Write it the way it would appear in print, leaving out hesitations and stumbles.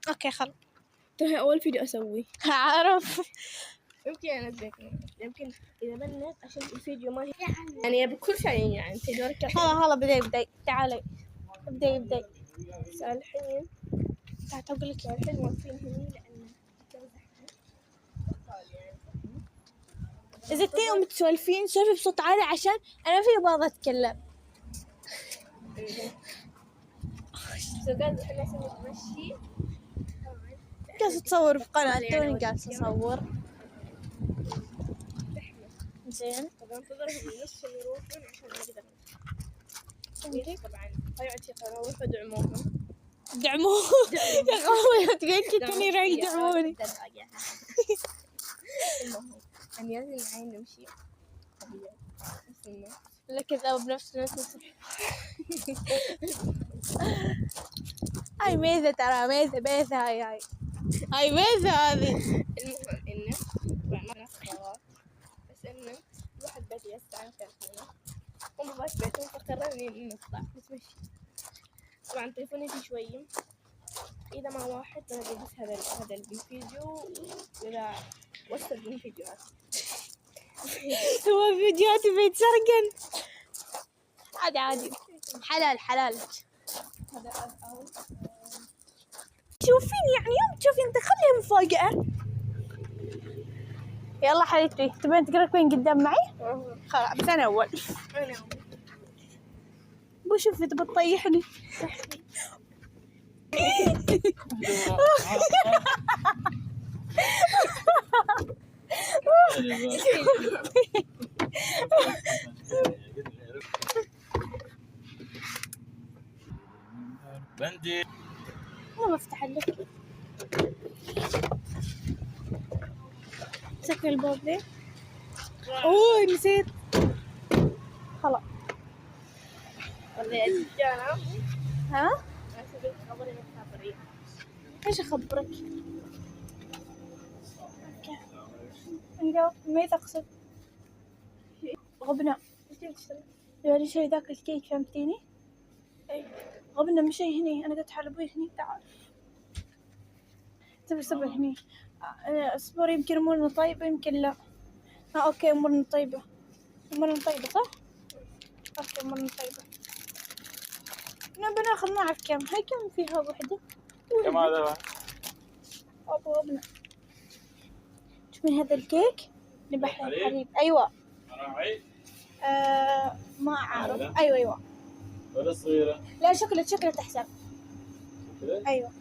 اوكي خلاص. ترى أول فيديو أسويه. اعرف. يمكن أنزلك، يمكن إذا بنت عشان الفيديو ما يعني بكل شيء يعني تقدر هلا بدي تعالي بدي الحين تعال اقول لك. الحين واقفين هني لأن اذا تيجوا متسولفين سولفي بصوت عالي عشان انا في بعض اتكلم. سوقات احنا نمشي. جالسة تصور في قناة توني جالسة أصور. زين. طبعا انتظرهم النص يروحون عشان نقدر طبعا طلعت قناة روحوا دعموهم. دعموه يا خوي تقول كنتني راح يدعموني. المهم أنا لازم معي نمشي لا كذا بنفس الوقت. هاي ميزة ترى ميزة هاي ميزة هذه. المهم إنه طبعا ما ناس بس إنه الواحد بدي يستعمل تلفونه وما باش بيتهم فقررنا نطلع نتمشي. طبعا تلفوني فيه شوية إذا ما واحد بنزل بس هذا الفيديو وإذا وصل من فيديوهات هو فيديوهاتي بيتسرقن عادي حلال. هذا تشوفين يعني يوم تشوفين تخليها مفاجأة. يلا حبيبتي تبين تقربين قدام معي؟ خلاص بس أنا أول. بو شوفي تبي تطيحني. بندي والله بفتح لك. سكر الباب ذي. اوه نسيت. خلاص. ها؟ ايش اخبرك؟ ما تقصد غبنة يعني شيء ذاك الكيك فهمتيني؟ اي غبنة مش شيء هني. انا قلت حلبوي هني. تعال تبي صبر هني. اصبر يمكن امورنا طيبة يمكن لا. اوكي امورنا طيبة صح؟ اوكي امورنا طيبة. نبي ناخذ نعرف كم. هاي كم فيها وحدة؟ كم هذا؟ ابو غبنة. شوفين هذا الكيك نبح الحليب. ايوه ما اعرف. ايوه ولا صغيرة؟ لا شوكولاتة احسن. ايوه